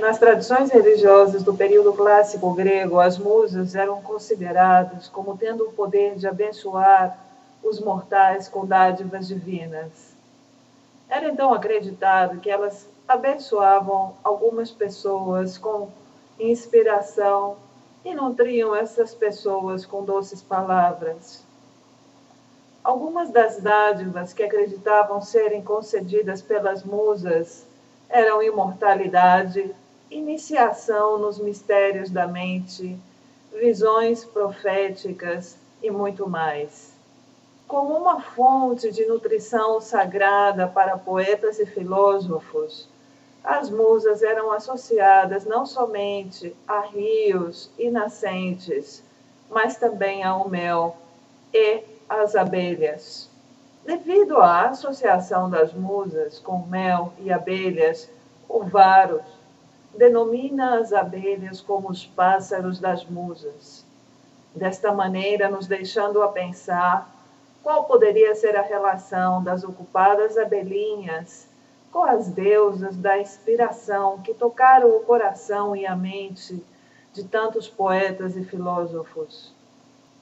Nas tradições religiosas do período clássico grego, as musas eram consideradas como tendo o poder de abençoar os mortais com dádivas divinas. Era então acreditado que elas abençoavam algumas pessoas com inspiração e nutriam essas pessoas com doces palavras. Algumas das dádivas que acreditavam serem concedidas pelas musas eram imortalidade, iniciação nos mistérios da mente, visões proféticas e muito mais. Como uma fonte de nutrição sagrada para poetas e filósofos, as musas eram associadas não somente a rios e nascentes, mas também ao mel e às abelhas. Devido à associação das musas com mel e abelhas, o Varros denomina as abelhas como os pássaros das musas. Desta maneira, nos deixando a pensar qual poderia ser a relação das ocupadas abelhinhas com as deusas da inspiração que tocaram o coração e a mente de tantos poetas e filósofos.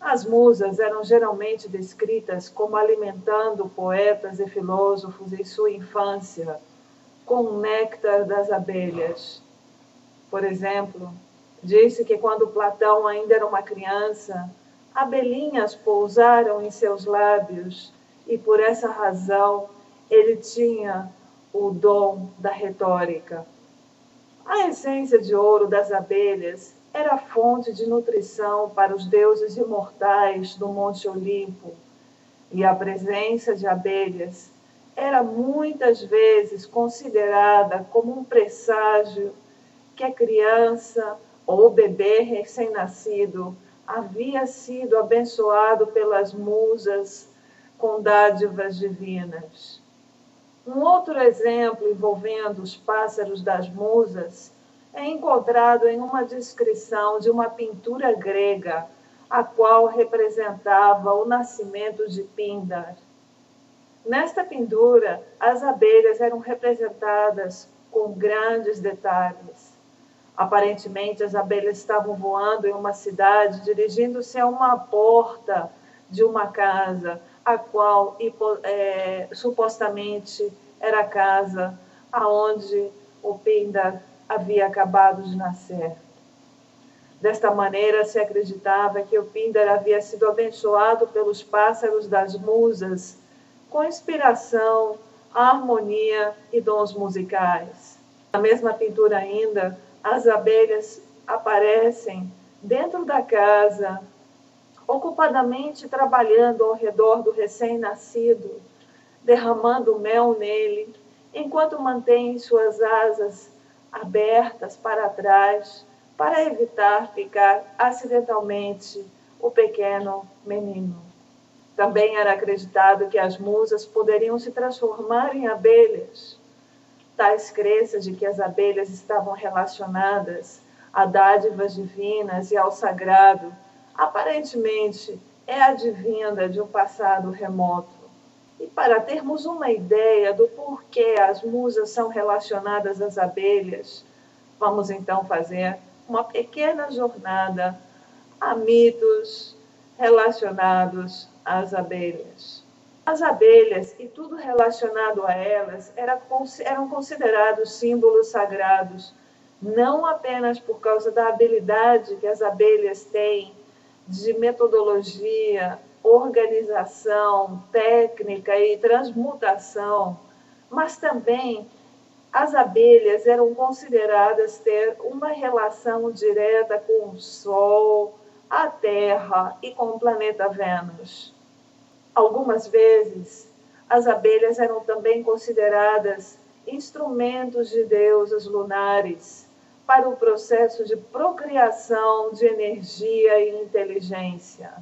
As musas eram geralmente descritas como alimentando poetas e filósofos em sua infância com o néctar das abelhas. Por exemplo, disse que quando Platão ainda era uma criança, abelhinhas pousaram em seus lábios e por essa razão ele tinha o dom da retórica. A essência de ouro das abelhas era fonte de nutrição para os deuses imortais do Monte Olimpo, e a presença de abelhas era muitas vezes considerada como um presságio que a criança ou bebê recém-nascido havia sido abençoado pelas musas com dádivas divinas. Um outro exemplo envolvendo os pássaros das musas é encontrado em uma descrição de uma pintura grega, a qual representava o nascimento de Píndar. Nesta pintura, as abelhas eram representadas com grandes detalhes. Aparentemente, as abelhas estavam voando em uma cidade, dirigindo-se a uma porta de uma casa, a qual supostamente era a casa aonde o Píndar havia acabado de nascer. Desta maneira, se acreditava que o Píndar havia sido abençoado pelos pássaros das musas, com inspiração, harmonia e dons musicais. Na mesma pintura ainda, as abelhas aparecem dentro da casa, ocupadamente trabalhando ao redor do recém-nascido, derramando mel nele, enquanto mantêm suas asas abertas para trás, para evitar picar acidentalmente o pequeno menino. Também era acreditado que as musas poderiam se transformar em abelhas. Tais crenças de que as abelhas estavam relacionadas a dádivas divinas e ao sagrado, aparentemente é advinda de um passado remoto. E para termos uma ideia do porquê as musas são relacionadas às abelhas, vamos então fazer uma pequena jornada a mitos relacionados às abelhas. As abelhas e tudo relacionado a elas eram considerados símbolos sagrados, não apenas por causa da habilidade que as abelhas têm de metodologia, organização, técnica e transmutação, mas também as abelhas eram consideradas ter uma relação direta com o Sol, a Terra e com o planeta Vênus. Algumas vezes, as abelhas eram também consideradas instrumentos de deusas lunares para o processo de procriação de energia e inteligência.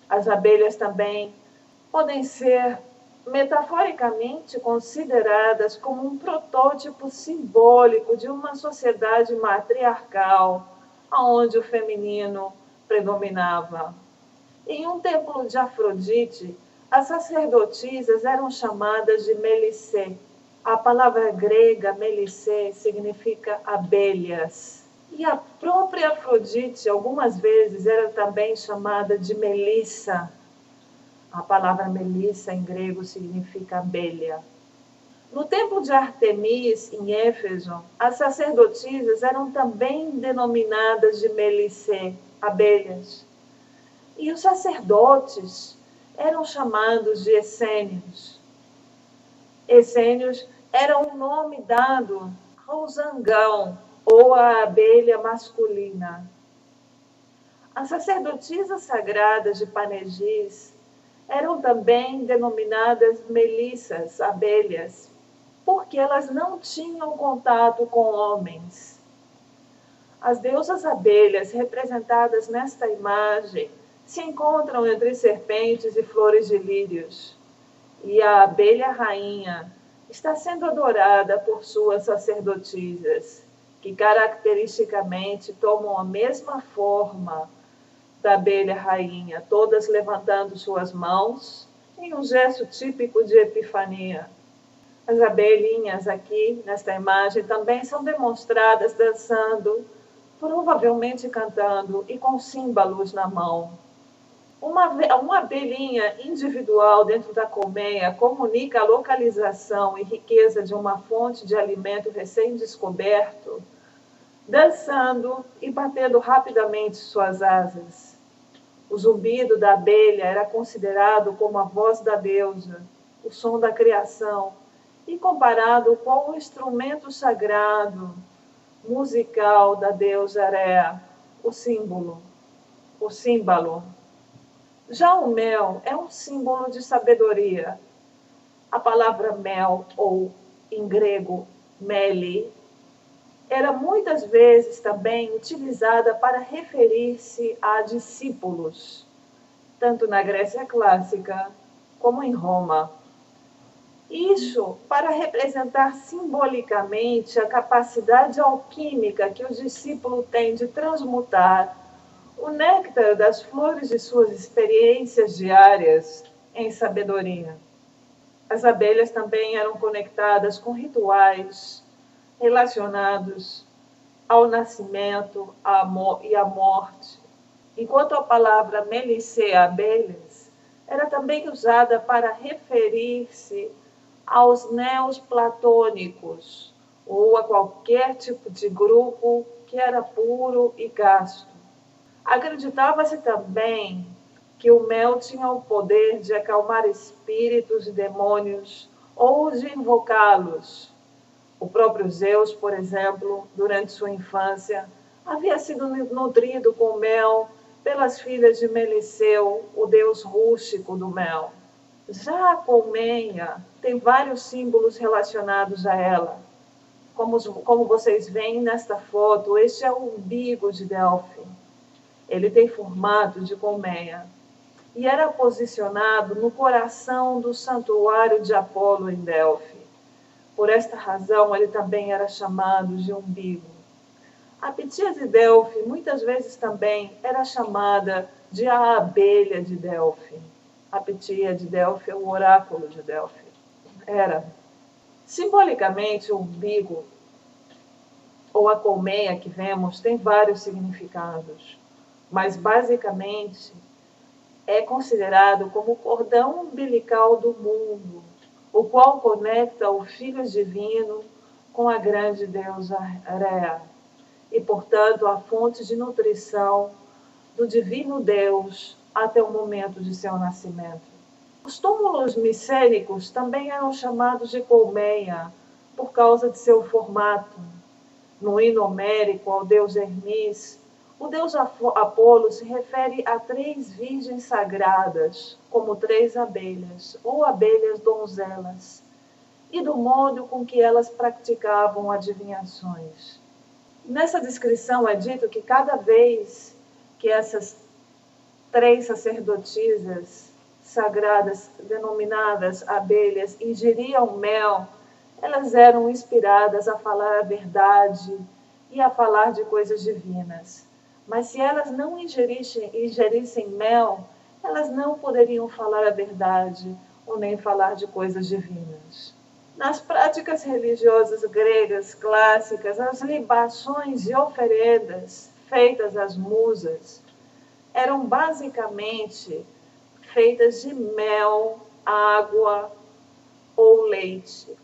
As abelhas também podem ser metaforicamente consideradas como um protótipo simbólico de uma sociedade matriarcal, onde o feminino predominava. Em um templo de Afrodite, as sacerdotisas eram chamadas de Melicê. A palavra grega melissê significa abelhas. E a própria Afrodite, algumas vezes, era também chamada de Melissa. A palavra melissa em grego significa abelha. No templo de Artemis, em Éfeso, as sacerdotisas eram também denominadas de melissê, abelhas. E os sacerdotes eram chamados de essênios. Essênios era um nome dado ao zangão, ou à abelha masculina. As sacerdotisas sagradas de Panegis eram também denominadas melissas, abelhas, porque elas não tinham contato com homens. As deusas abelhas, representadas nesta imagem, se encontram entre serpentes e flores de lírios. E a abelha rainha está sendo adorada por suas sacerdotisas, que caracteristicamente tomam a mesma forma da abelha rainha, todas levantando suas mãos em um gesto típico de epifania. As abelhinhas aqui, nesta imagem, também são demonstradas dançando, provavelmente cantando e com símbolos na mão. Uma abelhinha individual dentro da colmeia comunica a localização e riqueza de uma fonte de alimento recém-descoberto, dançando e batendo rapidamente suas asas. O zumbido da abelha era considerado como a voz da deusa, o som da criação, e comparado com o instrumento sagrado, musical da deusa Rea, o símbolo. Já o mel é um símbolo de sabedoria. A palavra mel, ou em grego, meli, era muitas vezes também utilizada para referir-se a discípulos, tanto na Grécia clássica como em Roma. Isso para representar simbolicamente a capacidade alquímica que o discípulo tem de transmutar o néctar das flores de suas experiências diárias em sabedoria. As abelhas também eram conectadas com rituais relacionados ao nascimento e à morte, enquanto a palavra melissê, abelhas, era também usada para referir-se aos neoplatônicos, ou a qualquer tipo de grupo que era puro e casto. Acreditava-se também que o mel tinha o poder de acalmar espíritos e demônios ou de invocá-los. O próprio Zeus, por exemplo, durante sua infância, havia sido nutrido com mel pelas filhas de Meliceu, o deus rústico do mel. Já a colmeia tem vários símbolos relacionados a ela. Como vocês veem nesta foto, este é o umbigo de Delfim. Ele tem formato de colmeia e era posicionado no coração do santuário de Apolo em Delfim. Por esta razão, ele também era chamado de umbigo. A Pitia de Delfim, muitas vezes também, era chamada de a abelha de Delfim. A Pitia de Delfim é o oráculo de Delfim. Era. Simbolicamente, o umbigo, ou a colmeia que vemos, tem vários significados, mas basicamente é considerado como o cordão umbilical do mundo, o qual conecta o Filho Divino com a grande deusa Rea, e, portanto, a fonte de nutrição do Divino Deus até o momento de seu nascimento. Os túmulos micênicos também eram chamados de colmeia por causa de seu formato. No hino homérico ao deus Hermes, o deus Apolo se refere a 3 virgens sagradas, como 3 abelhas, ou abelhas donzelas, e do modo com que elas praticavam adivinhações. Nessa descrição é dito que cada vez que essas 3 sacerdotisas sagradas, denominadas abelhas, ingeriam mel, elas eram inspiradas a falar a verdade e a falar de coisas divinas. Mas se elas não ingerissem mel, elas não poderiam falar a verdade ou nem falar de coisas divinas. Nas práticas religiosas gregas clássicas, as libações e oferendas feitas às musas eram basicamente feitas de mel, água ou leite.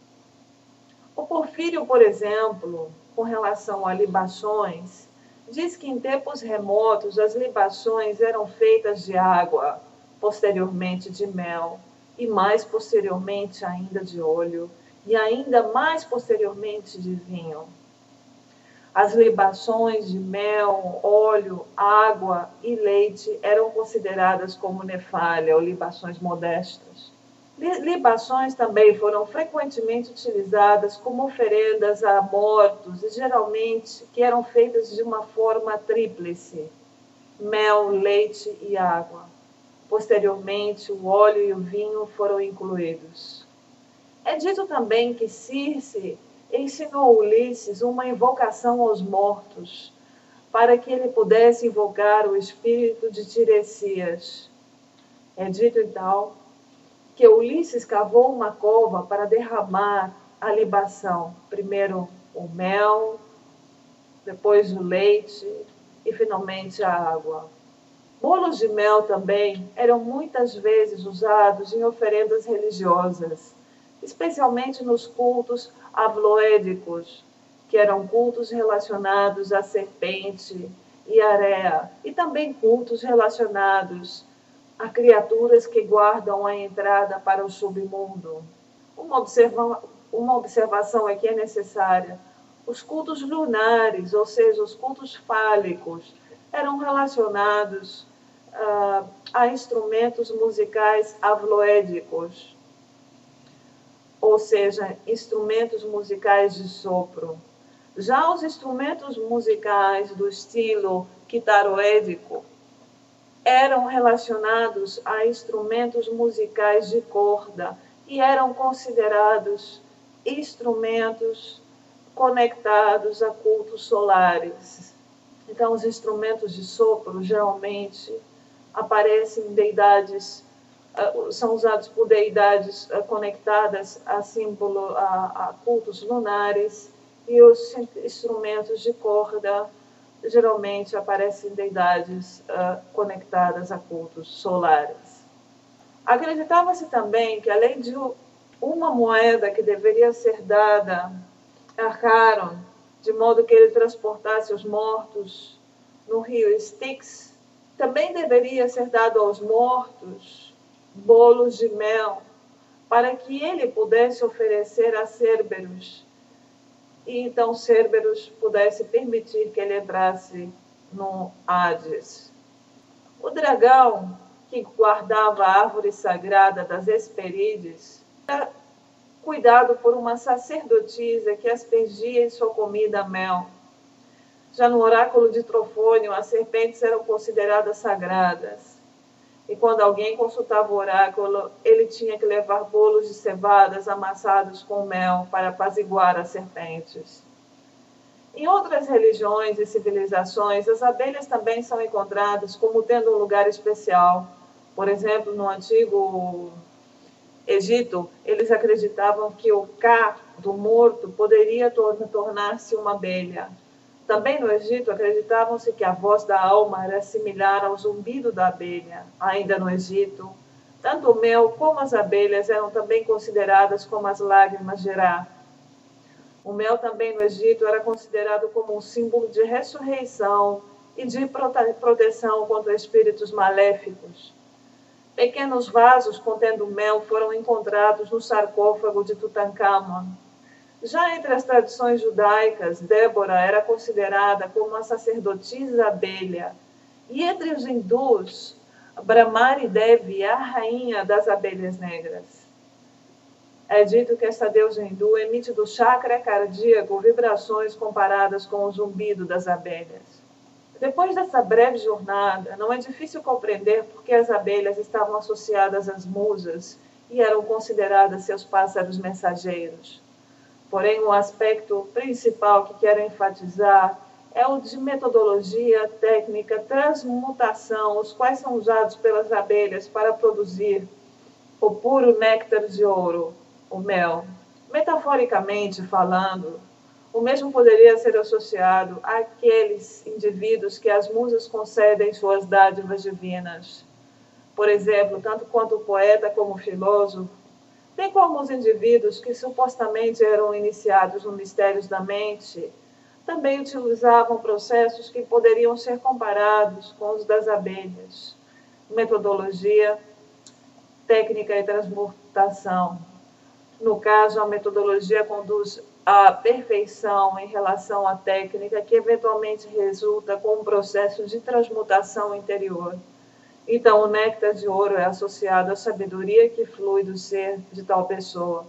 O Porfírio, por exemplo, com relação a libações, diz que em tempos remotos as libações eram feitas de água, posteriormente de mel, e mais posteriormente ainda de óleo, e ainda mais posteriormente de vinho. As libações de mel, óleo, água e leite eram consideradas como nefália ou libações modestas. Libações também foram frequentemente utilizadas como oferendas a mortos e geralmente que eram feitas de uma forma tríplice: mel, leite e água. Posteriormente, o óleo e o vinho foram incluídos. É dito também que Circe ensinou Ulisses uma invocação aos mortos, para que ele pudesse invocar o espírito de Tiresias. É dito então que Ulisses cavou uma cova para derramar a libação, primeiro o mel, depois o leite e finalmente a água. Bolos de mel também eram muitas vezes usados em oferendas religiosas, especialmente nos cultos avloédicos, que eram cultos relacionados à serpente e areia, e também cultos relacionados a criaturas que guardam a entrada para o submundo. Uma observação aqui é necessária. Os cultos lunares, ou seja, os cultos fálicos, eram relacionados a instrumentos musicais avloédicos, ou seja, instrumentos musicais de sopro. Já os instrumentos musicais do estilo quitaroédico eram relacionados a instrumentos musicais de corda e eram considerados instrumentos conectados a cultos solares. Então, os instrumentos de sopro geralmente aparecem em deidades, são usados por deidades conectadas a cultos lunares, e os instrumentos de corda geralmente aparecem em deidades conectadas a cultos solares. Acreditava-se também que, além de uma moeda que deveria ser dada a Charon, de modo que ele transportasse os mortos no rio Styx, também deveria ser dado aos mortos bolos de mel, para que ele pudesse oferecer a Cérberus, e então Cérberus pudesse permitir que ele entrasse no Hades. O dragão, que guardava a árvore sagrada das Hesperides, era cuidado por uma sacerdotisa que aspergia em sua comida mel. Já no oráculo de Trofônio, as serpentes eram consideradas sagradas. E quando alguém consultava o oráculo, ele tinha que levar bolos de cevadas amassados com mel para apaziguar as serpentes. Em outras religiões e civilizações, as abelhas também são encontradas como tendo um lugar especial. Por exemplo, no antigo Egito, eles acreditavam que o Ka do morto poderia tornar-se uma abelha. Também no Egito, acreditavam-se que a voz da alma era similar ao zumbido da abelha. Ainda no Egito, tanto o mel como as abelhas eram também consideradas como as lágrimas de Ra. O mel também no Egito era considerado como um símbolo de ressurreição e de proteção contra espíritos maléficos. Pequenos vasos contendo mel foram encontrados no sarcófago de Tutancâmon. Já entre as tradições judaicas, Débora era considerada como uma sacerdotisa abelha. E entre os hindus, Brahmari Devi é a rainha das abelhas negras. É dito que esta deusa hindu emite do chakra cardíaco vibrações comparadas com o zumbido das abelhas. Depois dessa breve jornada, não é difícil compreender por que as abelhas estavam associadas às musas e eram consideradas seus pássaros mensageiros. Porém, o aspecto principal que quero enfatizar é o de metodologia, técnica, transmutação, os quais são usados pelas abelhas para produzir o puro néctar de ouro, o mel. Metaforicamente falando, o mesmo poderia ser associado àqueles indivíduos que as musas concedem suas dádivas divinas. Por exemplo, tanto quanto o poeta como o filósofo, bem como os indivíduos que supostamente eram iniciados nos mistérios da mente, também utilizavam processos que poderiam ser comparados com os das abelhas. Metodologia, técnica e transmutação. No caso, a metodologia conduz à perfeição em relação à técnica, que eventualmente resulta com um processo de transmutação interior. Então, o néctar de ouro é associado à sabedoria que flui do ser de tal pessoa.